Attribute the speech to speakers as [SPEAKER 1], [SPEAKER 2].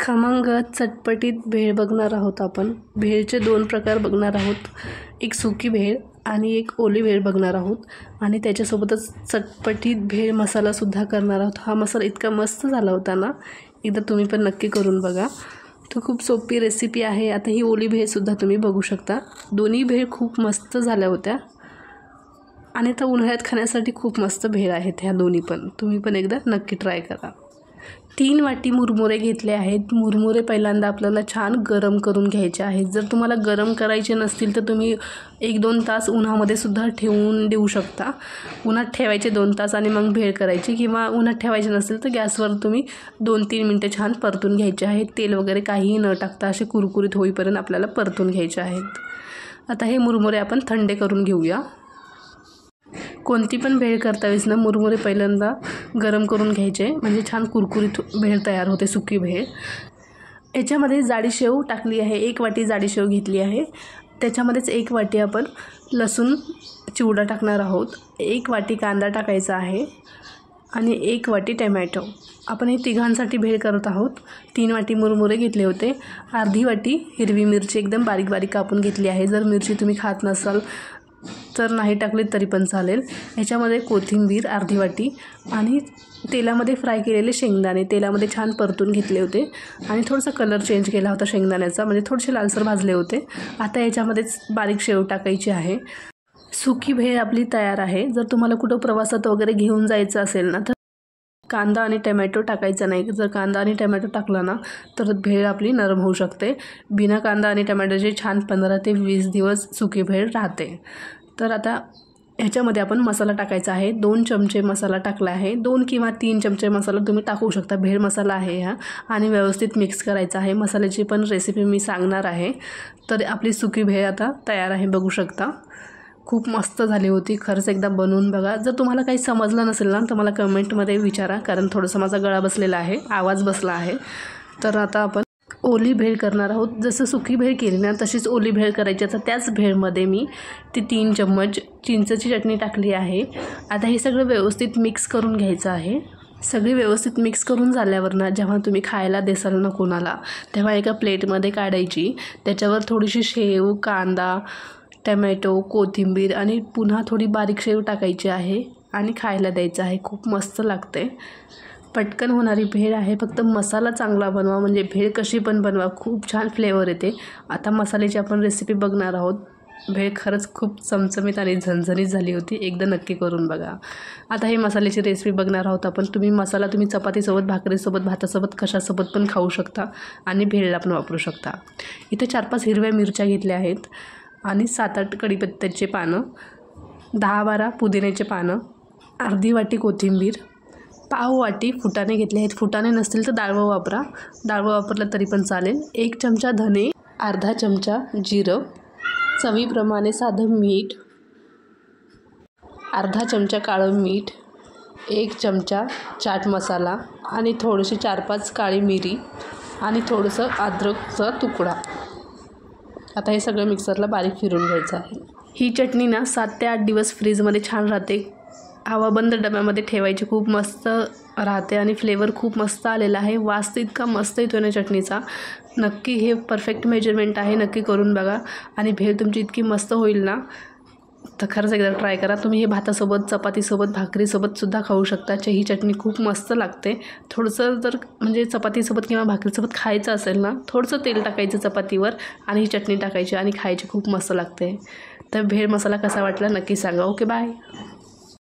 [SPEAKER 1] खमंग चटपटीत भेळ बघणार आहोत आपण। भेळचे दोन प्रकार बघणार आहोत, एक सुकी भेळ आणि एक ओली भेळ बघणार आहोत आणि त्याच्यासोबतच चटपटीत भेळ मसाला सुद्धा करणार आहोत। हा मसाला इतका मस्त झाला होता ना, एकदा तुम्ही पण नक्की करून बघा। तो खूप सोपी रेसिपी आहे। आता ही ओली भेळ सुद्धा तुम्ही बघू शकता। दोन्ही भेळ खूप मस्त झाल्या होत्या आणि आता उन्हाळ्यात खाण्यासाठी खूप मस्त भेळ आहेत ह्या दोन्ही पण। तुम्ही पण एकदा नक्की ट्राय करा। 3 वाटी मुरमुरे घेतले आहेत। मुरमुरे पहिल्यांदा आपल्याला छान गरम करून घ्यायचे आहेत। जर तुम्हाला गरम करायचे नसतील तर तुम्ही 1-2 तास उन्हामध्ये सुद्धा ठेवून देऊ शकता। उन्हात ठेवायचे 2 तास आणि मग भेळ करायची, किंवा उन्हात ठेवायचे नसेल तर गॅसवर तुम्ही 2-3 मिनिटे छान परतून घ्यायचे आहेत। तेल वगैरे काहीही न टाकता असे कुरकुरीत होईपर्यंत आपल्याला परतून घ्यायचे आहेत। आता हे मुरमुरे आपण थंडे करून घेऊया। कोणती पण भेळ करता वेळेस ना मुरमुरे पहिल्यांदा गरम करून घ्यायचे, म्हणजे छान कुरकुरीत भेळ तयार होते, सुकी भेळ। याच्यामध्ये जाडी शेव टाकली आहे, 1 वाटी जाडी शेव घेतली आहे। त्याच्यामध्येच 1 वाटी आपण लसूण चिवडा टाकणार आहोत, 1 वाटी कांदा टाकायचा आहे आणि 1 वाटी टोमॅटो। आपण हे तिघांसाठी भेळ करत आहोत। 3 वाटी मुरमुरे घेतले होते, अर्धी वाटी हिरवी मिरची एकदम बारीक बारीक कापून घेतली आहे। जर मिरची तुम्ही खात नसाल तर नाही टाकली तरी पण चालेल। याच्यामध्ये कोथिंबीर अर्धी वाटी आणि तेलामध्ये फ्राय केलेले शेंगदाणे तेलामध्ये छान परतून घेतले होते आणि थोडासा कलर चेंज केला होता शेंगदाण्याचा, म्हणजे थोडेसे लालसर भाजले होते। आता याच्यामध्येच बारीक शेव टाकायची आहे। सुकी भेळ आपली तयार आहे। जर तुम्हाला कुठं प्रवासात वगैरे घेऊन जायचं असेल ना तर कांदा आणि टोमॅटो टाकायचा नाही। जर कांदा आणि टोमॅटो टाकला ना तर भेळ आपली नरम होऊ शकते। बिना कांदा आणि टोमॅटोचे छान 15 ते 20 दिवस सुकी भेळ राहते। तर आता ह्याच्यामध्ये आपण मसाला टाकायचा आहे। 2 चमचे मसाला टाकला आहे। 2 किंवा 3 चमचे मसाला तुम्ही टाकू शकता, भेळ मसाला आहे हा, आणि व्यवस्थित मिक्स करायचा आहे। मसाल्याची पण रेसिपी मी सांगणार आहे। तर आपली सुकी भेळ आता तयार आहे, बघू शकता। खूप मस्त झाली होती, खरंच एकदा बनवून बघा। जर तुम्हाला काही समजलं नसेल ना तर मला कमेंटमध्ये विचारा, कारण थोडंसं माझा गळा बसलेला आहे, आवाज बसला आहे। तर आता आपण ओली भेळ करणार आहोत। जसं सुकी भेळ केली ना तशीच ओली भेळ करायची। तर त्याच भेळमध्ये मी 3 चम्मच चिंचेची चटणी टाकली आहे। आता हे सगळं व्यवस्थित मिक्स करून घ्यायचं आहे। सगळी व्यवस्थित मिक्स करून झाल्यावर ना जेव्हा तुम्ही खायला देसाल ना कोणाला, तेव्हा एका प्लेटमध्ये काढायची। त्याच्यावर थोडीशी शेव, कांदा, टोमॅटो, कोथिंबीर आणि पुन्हा थोडी बारीक शेव टाकायची आहे आणि खायला द्यायचं आहे। खूप मस्त लागते, पटकन होणारी भेळ आहे। फक्त मसाला चांगला बनवा, म्हणजे भेळ कशी पण बनवा, खूप छान फ्लेवर येते। आता मसाल्याची आपण रेसिपी बघणार आहोत। भेळ खरंच खूप चमचमीत आणि झणझणीत झाली होती, एकदा नक्की करून बघा। आता हे मसाल्याची रेसिपी बघणार आहोत आपण। मसाला तुम्ही चपातीसोबत, भाकरीसोबत, भातासोबत, कशासोबत पण खाऊ शकता आणि भेळला पण वापरू शकता। इथे 4-5 हिरव्या मिरच्या घेतल्या आहेत आणि 7-8 कढीपत्त्याचे पानं, 10-12 पुदिन्याचे पानं, अर्धी वाटी कोथिंबीर, पाव वाटी फुटाणे घेतले आहेत। फुटाणे नसतील तर डाळवं वापरा, डाळवं वापरलं तरी पण चालेल। 1 चमचा धने, अर्धा चमचा जिरं, चवीप्रमाणे साधं मीठ, अर्धा चमचा काळं मीठ, 1 चमचा चाट मसाला आणि थोडीशी 4-5 काळी मिरी आणि थोडंसं अद्रकचा तुकडा। आता हे सगळं मिक्सरला बारीक फिरून घ्यायचं आहे। ही चटणी ना 7 ते 8 दिवस फ्रीजमध्ये छान राहते। हवाबंद डब्यामध्ये ठेवायची, खूप मस्त राहते आणि फ्लेवर खूप मस्त आलेला आहे। वास तर इतका मस्त येतो ना चटणीचा। नक्की हे परफेक्ट मेजरमेंट आहे, नक्की करून बघा आणि भेळ तुमची इतकी मस्त होईल ना, तर खरंच एकदा ट्राय करा। तुम्ही हे भातासोबत, चपातीसोबत, भाकरीसोबत सुद्धा खाऊ शकता। ही चटणी खूप मस्त लागते। थोडंसं जर म्हणजे चपातीसोबत किंवा भाकरीसोबत खायचं असेल ना, थोडंसं तेल टाकायचं चपातीवर आणि ही चटणी टाकायची आणि खायची, खूप मस्त लागते। तर भेळ मसाला कसा वाटला नक्की सांगा। Okay, bye.